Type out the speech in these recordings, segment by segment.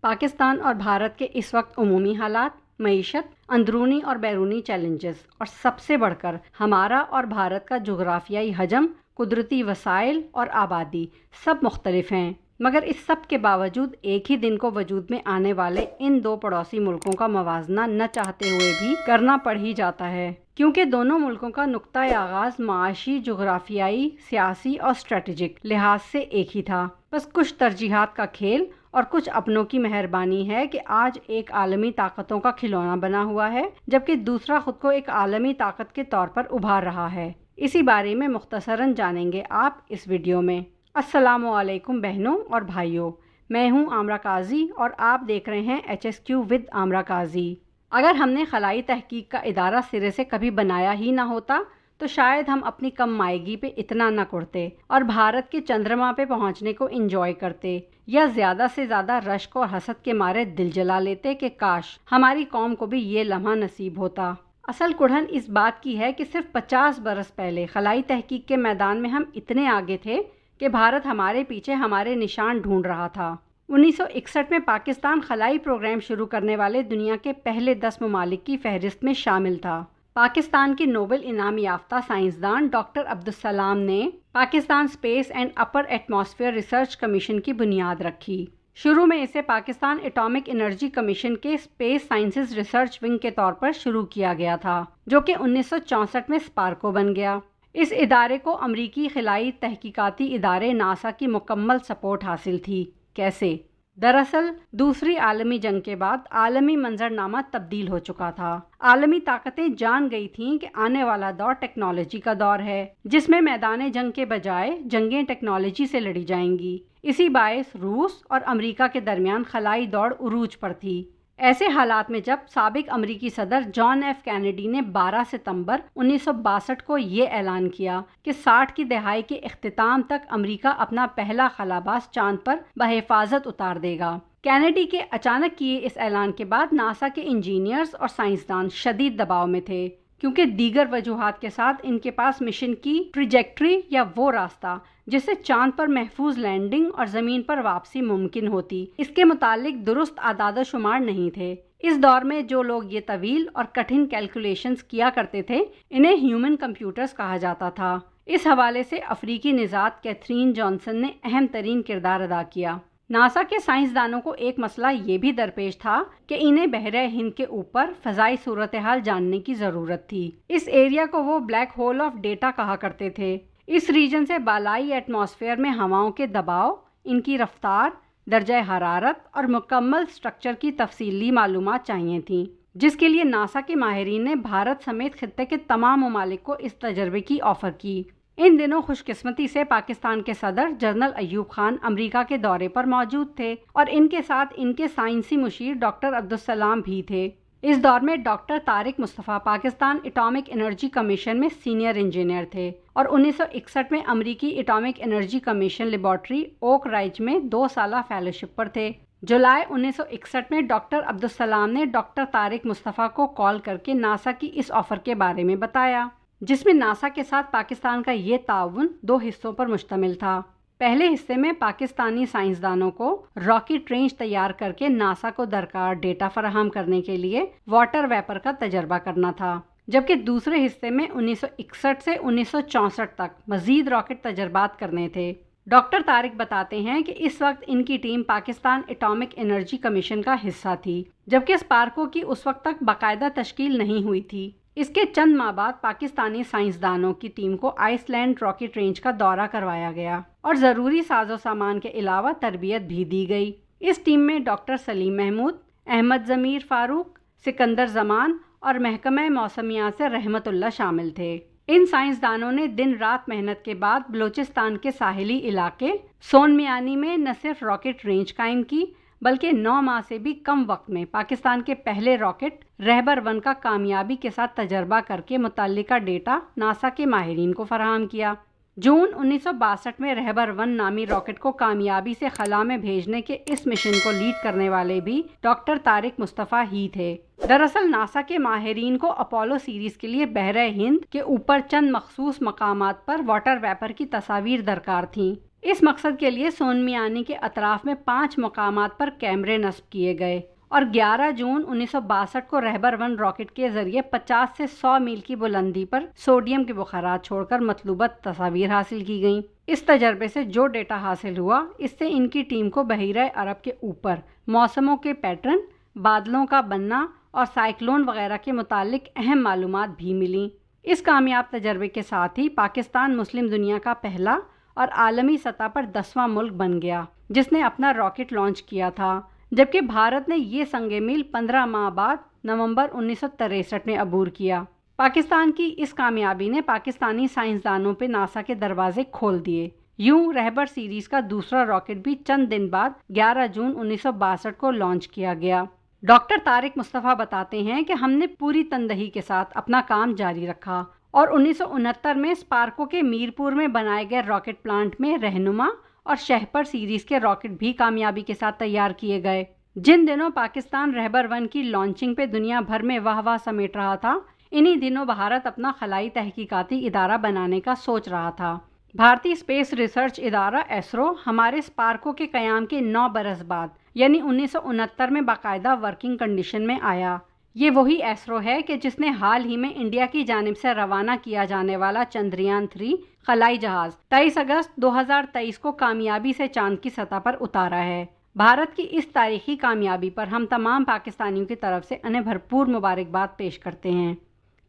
پاکستان اور بھارت کے اس وقت عمومی حالات، معیشت، اندرونی اور بیرونی چیلنجز اور سب سے بڑھ کر ہمارا اور بھارت کا جغرافیائی حجم، قدرتی وسائل اور آبادی سب مختلف ہیں، مگر اس سب کے باوجود ایک ہی دن کو وجود میں آنے والے ان دو پڑوسی ملکوں کا موازنہ نہ چاہتے ہوئے بھی کرنا پڑ ہی جاتا ہے، کیونکہ دونوں ملکوں کا نقطۂ آغاز معاشی، جغرافیائی، سیاسی اور اسٹریٹجک لحاظ سے ایک ہی تھا۔ بس کچھ ترجیحات کا کھیل اور کچھ اپنوں کی مہربانی ہے کہ آج ایک عالمی طاقتوں کا کھلونا بنا ہوا ہے، جبکہ دوسرا خود کو ایک عالمی طاقت کے طور پر ابھار رہا ہے۔ اسی بارے میں مختصراً جانیں گے آپ اس ویڈیو میں۔ السلام علیکم بہنوں اور بھائیوں، میں ہوں عامرہ قاضی اور آپ دیکھ رہے ہیں HSQ ود عامرہ قاضی۔ اگر ہم نے خلائی تحقیق کا ادارہ سرے سے کبھی بنایا ہی نہ ہوتا تو شاید ہم اپنی کم مائیگی پہ اتنا نہ کرتے اور بھارت کے چندرما پہ پہنچنے کو انجوائے کرتے، یا زیادہ سے زیادہ رشک اور حسد کے مارے دل جلا لیتے کہ کاش ہماری قوم کو بھی یہ لمحہ نصیب ہوتا۔ اصل کڑھن اس بات کی ہے کہ صرف 50 برس پہلے خلائی تحقیق کے میدان میں ہم اتنے آگے تھے کہ بھارت ہمارے پیچھے ہمارے نشان ڈھونڈ رہا تھا۔ 1961 میں پاکستان خلائی پروگرام شروع کرنے والے دنیا کے پہلے 10 ممالک کی فہرست میں شامل تھا۔ پاکستان کی نوبل انعام یافتہ سائنسدان ڈاکٹر عبدالسلام نے Pakistan space and upper atmosphere research commission کی بنیاد رکھی۔ شروع میں اسے پاکستان ایٹامک انرجی کمیشن کے اسپیس سائنسز ریسرچ ونگ کے طور پر شروع کیا گیا تھا، جو کہ 1964 میں اسپارکو بن گیا۔ اس ادارے کو امریکی خلائی تحقیقاتی ادارے ناسا کی مکمل سپورٹ حاصل تھی۔ کیسے؟ دراصل دوسری عالمی جنگ کے بعد عالمی منظرنامہ تبدیل ہو چکا تھا۔ عالمی طاقتیں جان گئی تھیں کہ آنے والا دور ٹیکنالوجی کا دور ہے، جس میں میدان جنگ کے بجائے جنگیں ٹیکنالوجی سے لڑی جائیں گی۔ اسی باعث روس اور امریکہ کے درمیان خلائی دوڑ عروج پر تھی۔ ایسے حالات میں جب سابق امریکی صدر جان ایف کینیڈی نے 12 ستمبر 1962 کو یہ اعلان کیا کہ 60 کی دہائی کے اختتام تک امریکہ اپنا پہلا خلاباز چاند پر بحفاظت اتار دے گا، کینیڈی کے اچانک کیے اس اعلان کے بعد ناسا کے انجینئرز اور سائنسدان شدید دباؤ میں تھے، کیونکہ دیگر وجوہات کے ساتھ ان کے پاس مشن کی ٹریجیکٹری یا وہ راستہ جس سے چاند پر محفوظ لینڈنگ اور زمین پر واپسی ممکن ہوتی، اس کے متعلق درست اعداد و شمار نہیں تھے۔ اس دور میں جو لوگ یہ طویل اور کٹھن کیلکولیشنز کیا کرتے تھے انہیں ہیومن کمپیوٹرز کہا جاتا تھا۔ اس حوالے سے افریقی نژاد کیتھرین جانسن نے اہم ترین کردار ادا کیا۔ ناسا کے سائنسدانوں کو ایک مسئلہ یہ بھی درپیش تھا کہ انہیں بحیرہ ہند کے اوپر فضائی صورتحال جاننے کی ضرورت تھی۔ اس ایریا کو وہ بلیک ہول آف ڈیٹا کہا کرتے تھے۔ اس ریجن سے بالائی ایٹماسفیئر میں ہواؤں کے دباؤ، ان کی رفتار، درجہ حرارت اور مکمل سٹرکچر کی تفصیلی معلومات چاہیے تھیں، جس کے لیے ناسا کے ماہرین نے بھارت سمیت خطے کے تمام ممالک کو اس تجربے کی آفر کی۔ ان دنوں خوش قسمتی سے پاکستان کے صدر جنرل ایوب خان امریکہ کے دورے پر موجود تھے اور ان کے ساتھ ان کے سائنسی مشیر ڈاکٹر عبدالسلام بھی تھے۔ اس دور میں ڈاکٹر طارق مصطفیٰ پاکستان ایٹامک انرجی کمیشن میں سینئر انجینئر تھے اور 1961 میں امریکی ایٹامک انرجی کمیشن لیبارٹری اوک رائج میں 2 سالہ فیلوشپ پر تھے۔ جولائی 1961 میں ڈاکٹر عبدالسلام نے ڈاکٹر طارق مصطفیٰ کو کال کر کے ناسا کی اس آفر کے بارے میں بتایا، جس میں ناسا کے ساتھ پاکستان کا یہ تعاون 2 حصوں پر مشتمل تھا۔ پہلے حصے میں پاکستانی سائنسدانوں کو راکٹ رینج تیار کر کے ناسا کو درکار ڈیٹا فراہم کرنے کے لیے واٹر ویپر کا تجربہ کرنا تھا، جبکہ دوسرے حصے میں 1961 سے 1964 تک مزید راکٹ تجربات کرنے تھے۔ ڈاکٹر طارق بتاتے ہیں کہ اس وقت ان کی team Pakistan atomic energy commission کا حصہ تھی، جبکہ اسپارکو کی اس وقت تک باقاعدہ تشکیل نہیں ہوئی تھی۔ اس کے چند ماہ بعد پاکستانی سائنسدانوں کی ٹیم کو آئس لینڈ راکٹ رینج کا دورہ کروایا گیا اور ضروری ساز و سامان کے علاوہ تربیت بھی دی گئی۔ اس ٹیم میں ڈاکٹر سلیم محمود، احمد ضمیر فاروق، سکندر زمان اور محکمہ موسمیات سے رحمت اللہ شامل تھے۔ ان سائنسدانوں نے دن رات محنت کے بعد بلوچستان کے ساحلی علاقے سون میانی میں نہ صرف راکٹ رینج قائم کی بلکہ 9 ماہ سے بھی کم وقت میں پاکستان کے پہلے راکٹ رہبر 1 کا کامیابی کے ساتھ تجربہ کر کے متعلقہ ڈیٹا ناسا کے ماہرین کو فراہم کیا۔ جون 1962 میں رہبر 1 نامی راکٹ کو کامیابی سے خلا میں بھیجنے کے اس مشن کو لیڈ کرنے والے بھی ڈاکٹر طارق مصطفیٰ ہی تھے۔ دراصل ناسا کے ماہرین کو اپولو سیریز کے لیے بحیرہ ہند کے اوپر چند مخصوص مقامات پر واٹر ویپر کی تصاویر درکار تھیں۔ اس مقصد کے لیے سونمیانی کے اطراف میں 5 مقامات پر کیمرے نصب کیے گئے اور 11 جون 1962 کو رہبر 1 راکٹ کے ذریعے 50 سے 100 میل کی بلندی پر سوڈیم کے بخارات چھوڑ کر مطلوبہ تصاویر حاصل کی گئیں۔ اس تجربے سے جو ڈیٹا حاصل ہوا، اس سے ان کی ٹیم کو بحیرہ عرب کے اوپر موسموں کے پیٹرن، بادلوں کا بننا اور سائیکلون وغیرہ کے متعلق اہم معلومات بھی ملیں۔ اس کامیاب تجربے کے ساتھ ہی پاکستان مسلم دنیا کا پہلا اور عالمی سطح پر 10واں ملک بن گیا جس نے اپنا راکٹ لانچ کیا تھا، جبکہ بھارت نے یہ سنگ میل 15 ماہ بعد نومبر 1963 میں عبور کیا۔ پاکستان کی اس کامیابی نے پاکستانی سائنسدانوں پہ ناسا کے دروازے کھول دیے۔ یوں رہبر سیریز کا دوسرا راکٹ بھی چند دن بعد 11 جون 1962 کو لانچ کیا گیا۔ ڈاکٹر طارق مصطفیٰ بتاتے ہیں کہ ہم نے پوری تندہی کے ساتھ اپنا کام جاری رکھا اور 1969 میں اسپارکو کے میرپور میں بنائے گئے راکٹ پلانٹ میں رہنما اور شہپر سیریز کے راکٹ بھی کامیابی کے ساتھ تیار کیے گئے۔ جن دنوں پاکستان رہبر 1 کی لانچنگ پہ دنیا بھر میں واہ واہ سمیٹ رہا تھا، انہی دنوں بھارت اپنا خلائی تحقیقاتی ادارہ بنانے کا سوچ رہا تھا۔ بھارتی اسپیس ریسرچ ادارہ ایسرو ہمارے اسپارکو کے قیام کے 9 برس بعد یعنی 1969 میں باقاعدہ ورکنگ کنڈیشن میں آیا۔ یہ وہی ایسرو ہے کہ جس نے حال ہی میں انڈیا کی جانب سے روانہ کیا جانے والا چندریان 3 خلائی جہاز 23 اگست 2023 کو کامیابی سے چاند کی سطح پر اتارا ہے۔ بھارت کی اس تاریخی کامیابی پر ہم تمام پاکستانیوں کی طرف سے انہیں بھرپور مبارکباد پیش کرتے ہیں۔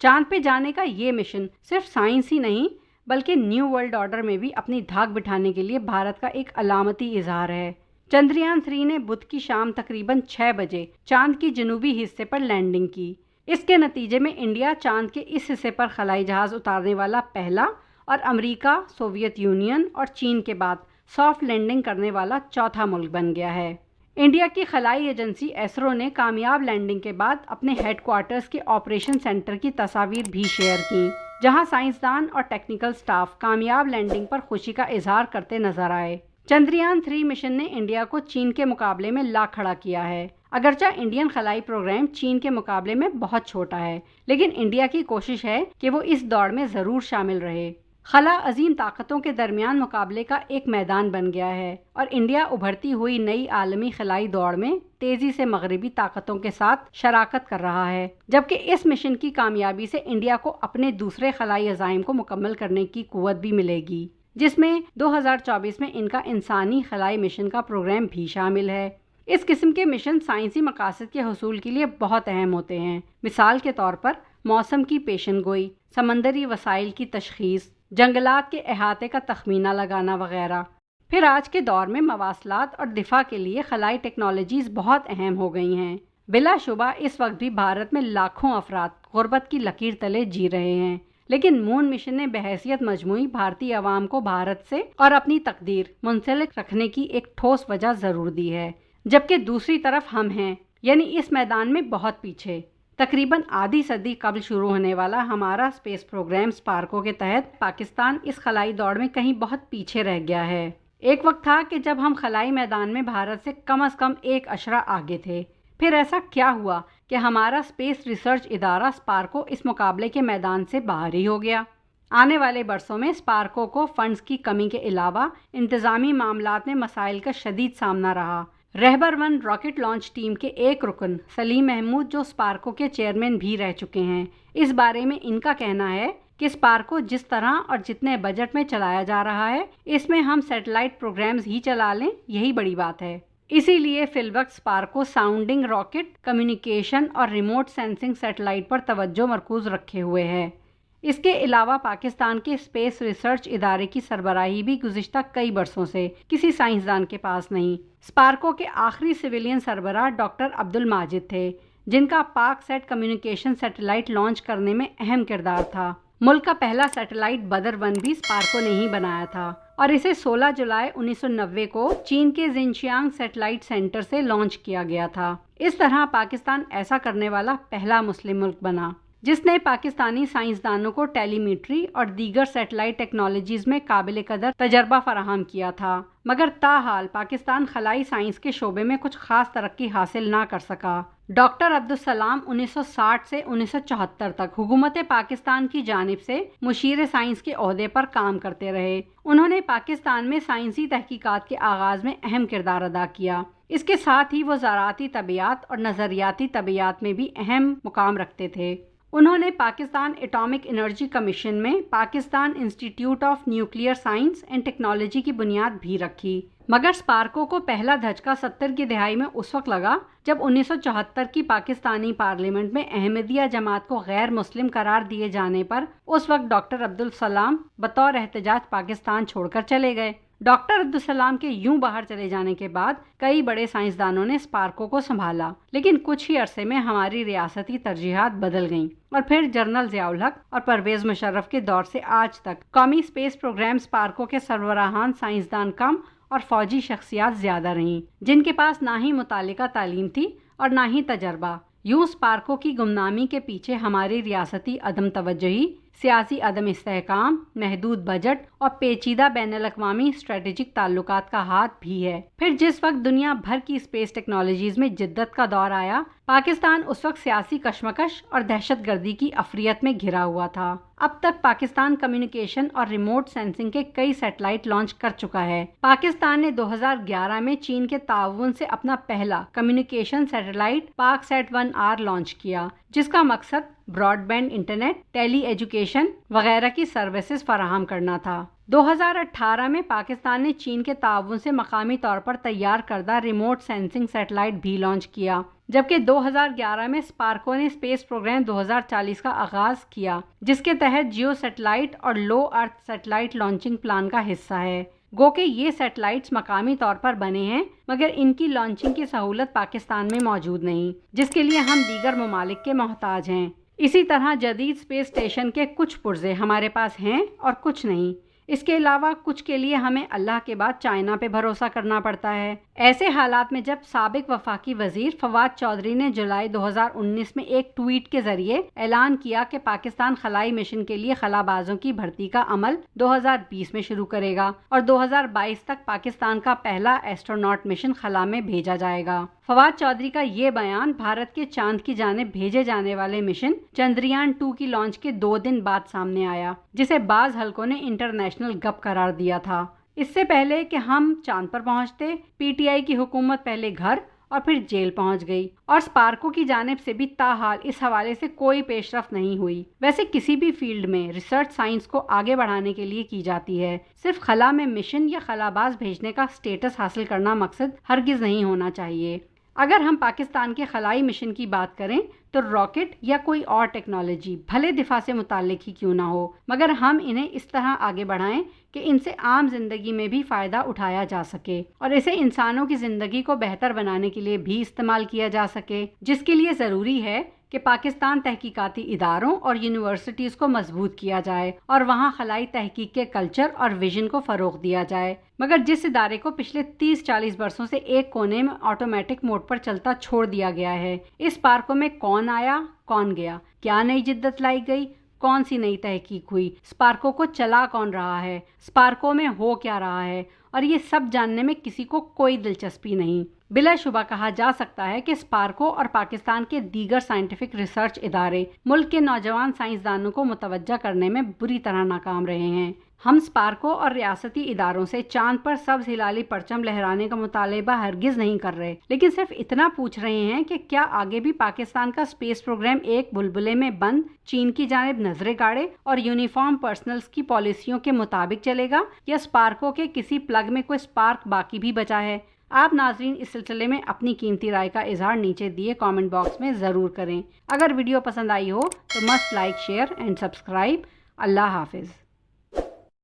چاند پہ جانے کا یہ مشن صرف سائنس ہی نہیں بلکہ نیو ورلڈ آرڈر میں بھی اپنی دھاک بٹھانے کے لیے بھارت کا ایک علامتی اظہار ہے۔ چندریان 3 نے بدھ کی شام تقریباً 6 بجے چاند کی جنوبی حصے پر لینڈنگ کی۔ اس کے نتیجے میں انڈیا چاند کے اس حصے پر خلائی جہاز اتارنے والا پہلا اور امریکہ، سوویت یونین اور چین کے بعد سافٹ لینڈنگ کرنے والا چوتھا ملک بن گیا ہے۔ انڈیا کی خلائی ایجنسی ایسرو نے کامیاب لینڈنگ کے بعد اپنے ہیڈ کوارٹرز کے آپریشن سینٹر کی تصاویر بھی شیئر کی، جہاں سائنسدان اور ٹیکنیکل سٹاف کامیاب لینڈنگ پر خوشی کا اظہار کرتے نظر آئے۔ چندریان 3 مشن نے انڈیا کو چین کے مقابلے میں لا کھڑا کیا ہے۔ اگرچہ انڈین خلائی پروگرام چین کے مقابلے میں بہت چھوٹا ہے، لیکن انڈیا کی کوشش ہے کہ وہ اس دوڑ میں ضرور شامل رہے۔ خلا عظیم طاقتوں کے درمیان مقابلے کا ایک میدان بن گیا ہے اور انڈیا ابھرتی ہوئی نئی عالمی خلائی دوڑ میں تیزی سے مغربی طاقتوں کے ساتھ شراکت کر رہا ہے، جبکہ اس مشن کی کامیابی سے انڈیا کو اپنے دوسرے خلائی عزائم کو مکمل کرنے کی قوت بھی ملے گی، جس میں 2024 میں ان کا انسانی خلائی مشن کا پروگرام بھی شامل ہے۔ اس قسم کے مشن سائنسی مقاصد کے حصول کے لیے بہت اہم ہوتے ہیں، مثال کے طور پر موسم کی پیشن گوئی، سمندری وسائل کی تشخیص، جنگلات کے احاطے کا تخمینہ لگانا وغیرہ۔ پھر آج کے دور میں مواصلات اور دفاع کے لیے خلائی ٹیکنالوجیز بہت اہم ہو گئی ہیں۔ بلا شبہ اس وقت بھی بھارت میں لاکھوں افراد غربت کی لکیر تلے جی رہے ہیں، لیکن مون مشن نے بحیثیت مجموعی بھارتی عوام کو بھارت سے اور اپنی تقدیر منسلک رکھنے کی ایک ٹھوس وجہ ضرور دی ہے، جبکہ دوسری طرف ہم ہیں، یعنی اس میدان میں بہت پیچھے۔ تقریباً آدھی صدی قبل شروع ہونے والا ہمارا اسپیس پروگرام اسپارکو کے تحت پاکستان اس خلائی دوڑ میں کہیں بہت پیچھے رہ گیا ہے۔ ایک وقت تھا کہ جب ہم خلائی میدان میں بھارت سے کم از کم 1 اشرہ آگے تھے۔ پھر ایسا کیا ہوا کہ ہمارا اسپیس ریسرچ ادارہ اسپارکو اس مقابلے کے میدان سے باہر ہی ہو گیا؟ آنے والے برسوں میں اسپارکو کو فنڈز کی کمی کے علاوہ انتظامی معاملات میں مسائل کا شدید سامنا رہا۔ رہبر 1 راکٹ لانچ ٹیم کے ایک رکن سلیم محمود، جو اسپارکو کے چیئرمین بھی رہ چکے ہیں، اس بارے میں ان کا کہنا ہے کہ اسپارکو جس طرح اور جتنے بجٹ میں چلایا جا رہا ہے، اس میں ہم سیٹلائٹ پروگرامز ہی چلا لیں، یہی بڑی بات ہے۔ اسی لیے فی الوقت اسپارکو ساؤنڈنگ راکٹ، کمیونیکیشن اور ریموٹ سینسنگ سیٹلائٹ پر توجہ مرکوز رکھے ہوئے ہے۔ اس کے علاوہ پاکستان کے اسپیس ریسرچ ادارے کی سربراہی بھی گزشتہ کئی برسوں سے کسی سائنسدان کے پاس نہیں۔ اسپارکو کے آخری سویلین سربراہ ڈاکٹر عبدالماجد تھے، جن کا پاک سیٹ کمیونیکیشن سیٹلائٹ لانچ کرنے میں اہم کردار تھا۔ ملک کا پہلا سیٹلائٹ بدر 1 بھی اسپارکو نے ہی بنایا تھا اور اسے 16 جولائی 1990 کو چین کے زنشیانگ سیٹلائٹ سینٹر سے لانچ کیا گیا تھا۔ اس طرح پاکستان ایسا کرنے والا پہلا مسلم ملک بنا۔ جس نے پاکستانی سائنسدانوں کو ٹیلیمیٹری اور دیگر سیٹلائٹ ٹیکنالوجیز میں قابل قدر تجربہ فراہم کیا تھا، مگر تاحال پاکستان خلائی سائنس کے شعبے میں کچھ خاص ترقی حاصل نہ کر سکا۔ ڈاکٹر عبدالسلام 1960 سے 1974 تک حکومت پاکستان کی جانب سے مشیر سائنس کے عہدے پر کام کرتے رہے۔ انہوں نے پاکستان میں سائنسی تحقیقات کے آغاز میں اہم کردار ادا کیا۔ اس کے ساتھ ہی وہ زراعتی طبیعیات اور نظریاتی طبیعیات میں بھی اہم مقام رکھتے تھے۔ انہوں نے پاکستان ایٹامک انرجی کمیشن میں Pakistan institute of nuclear science and technology کی بنیاد بھی رکھی، مگر اسپارکو کو پہلا دھچکا 70 کی دہائی میں اس وقت لگا جب 1974 کی پاکستانی پارلیمنٹ میں احمدیہ جماعت کو غیر مسلم قرار دیے جانے پر اس وقت ڈاکٹر عبدالسلام بطور احتجاج پاکستان چھوڑ کر چلے گئے۔ ڈاکٹر عبدالسلام کے یوں باہر چلے جانے کے بعد کئی بڑے سائنسدانوں نے اسپارکو کو سنبھالا، لیکن کچھ ہی عرصے میں ہماری ریاستی ترجیحات بدل گئیں اور پھر جنرل ضیاء الحق اور پرویز مشرف کے دور سے آج تک قومی اسپیس پروگرام اسپارکو کے سربراہان سائنسدان کم اور فوجی شخصیات زیادہ رہیں، جن کے پاس نہ ہی متعلقہ تعلیم تھی اور نہ ہی تجربہ۔ یوں اسپارکو کی گمنامی کے پیچھے ہماری ریاستی عدم توجہی، سیاسی عدم استحکام، محدود بجٹ اور پیچیدہ بین الاقوامی اسٹریٹجک تعلقات کا ہاتھ بھی ہے۔ پھر جس وقت دنیا بھر کی اسپیس ٹیکنالوجیز میں جدت کا دور آیا، پاکستان اس وقت سیاسی کشمکش اور دہشت گردی کی افریت میں گھرا ہوا تھا۔ اب تک پاکستان کمیونیکیشن اور ریموٹ سینسنگ کے کئی سیٹلائٹ لانچ کر چکا ہے۔ پاکستان نے 2011 میں چین کے تعاون سے اپنا پہلا کمیونیکیشن سیٹلائٹ پاک سیٹ 1R لانچ کیا، جس کا مقصد براڈ بینڈ انٹرنیٹ، ٹیلی ایجوکیشن وغیرہ کی سروسز فراہم کرنا تھا۔ 2018 میں پاکستان نے چین کے تعاون سے مقامی طور پر تیار کردہ ریموٹ سینسنگ سیٹلائٹ بھی لانچ کیا، جبکہ 2011 میں اسپارکو نے اسپیس پروگرام 2040 کا آغاز کیا، جس کے تحت جیو سیٹلائٹ اور لو ارتھ سیٹلائٹ لانچنگ پلان کا حصہ ہے۔ گو کہ یہ سیٹلائٹس مقامی طور پر بنے ہیں، مگر ان کی لانچنگ کی سہولت پاکستان میں موجود نہیں، جس کے لیے ہم دیگر ممالک کے محتاج ہیں۔ اسی طرح جدید اسپیس اسٹیشن کے کچھ پرزے ہمارے پاس ہیں اور کچھ نہیں۔ اس کے علاوہ کچھ کے لیے ہمیں اللہ کے بعد چائنا پہ بھروسہ کرنا پڑتا ہے۔ ایسے حالات میں جب سابق وفاقی وزیر فواد چودھری نے جولائی 2019 میں ایک ٹویٹ کے ذریعے اعلان کیا کہ پاکستان خلائی مشن کے لیے خلابازوں کی بھرتی کا عمل 2020 میں شروع کرے گا اور 2022 تک پاکستان کا پہلا ایسٹروناٹ مشن خلا میں بھیجا جائے گا۔ فواد چودھری کا یہ بیان بھارت کے چاند کی جانب بھیجے جانے والے مشن چندریان 2 کی لانچ کے 2 دن بعد سامنے آیا، جسے بعض حلقوں نے انٹرنیشنل گپ قرار دیا تھا۔ اس سے پہلے کہ ہم چاند پر پہنچتے، پی ٹی آئی کی حکومت پہلے گھر اور پھر جیل پہنچ گئی، اور اسپارکو کی جانب سے بھی تاحال اس حوالے سے کوئی پیش رفت نہیں ہوئی۔ ویسے کسی بھی فیلڈ میں ریسرچ سائنس کو آگے بڑھانے کے لیے کی جاتی ہے، صرف خلا میں مشن یا خلاباز بھیجنے کا سٹیٹس حاصل کرنا مقصد ہرگز نہیں ہونا چاہیے۔ اگر ہم پاکستان کے خلائی مشن کی بات کریں تو راکٹ یا کوئی اور ٹیکنالوجی بھلے دفاع سے متعلق ہی کیوں نہ ہو، مگر ہم انہیں اس طرح آگے بڑھائیں کہ ان سے عام زندگی میں بھی فائدہ اٹھایا جا سکے اور اسے انسانوں کی زندگی کو بہتر بنانے کے لیے بھی استعمال کیا جا سکے، جس کے لیے ضروری ہے کہ پاکستان تحقیقاتی اداروں اور یونیورسٹیز کو مضبوط کیا جائے اور وہاں خلائی تحقیق کے کلچر اور ویژن کو فروغ دیا جائے۔ مگر جس ادارے کو پچھلے 30-40 برسوں سے ایک کونے میں آٹومیٹک موڈ پر چلتا چھوڑ دیا گیا ہے، اس پارکوں میں کون آیا کون گیا، کیا نئی جدت لائی گئی، کون سی نئی تحقیق ہوئی، اسپارکو کو چلا کون رہا ہے، اسپارکو میں ہو کیا رہا ہے، اور یہ سب جاننے میں کسی کو کوئی دلچسپی نہیں۔ بلا شبہ کہا جا سکتا ہے کہ اسپارکو اور پاکستان کے دیگر سائنٹیفک ریسرچ ادارے ملک کے نوجوان سائنسدانوں کو متوجہ کرنے میں بری طرح ناکام رہے ہیں۔ ہم اسپارکو اور ریاستی اداروں سے چاند پر سبز ہلالی پرچم لہرانے کا مطالبہ ہرگز نہیں کر رہے، لیکن صرف اتنا پوچھ رہے ہیں کہ کیا آگے بھی پاکستان کا اسپیس پروگرام ایک بلبلے میں بند چین کی جانب نظریں گاڑے اور یونیفارم پرسنلز کی پالیسیوں کے مطابق چلے گا، یا اسپارکو کے کسی پلگ میں کوئی اسپارک باقی بھی بچا ہے؟ آپ ناظرین اس سلسلے میں اپنی قیمتی رائے کا اظہار نیچے دیے کامنٹ باکس میں ضرور کریں۔ اگر ویڈیو پسند آئی ہو تو must like, share and subscribe. اللہ حافظ۔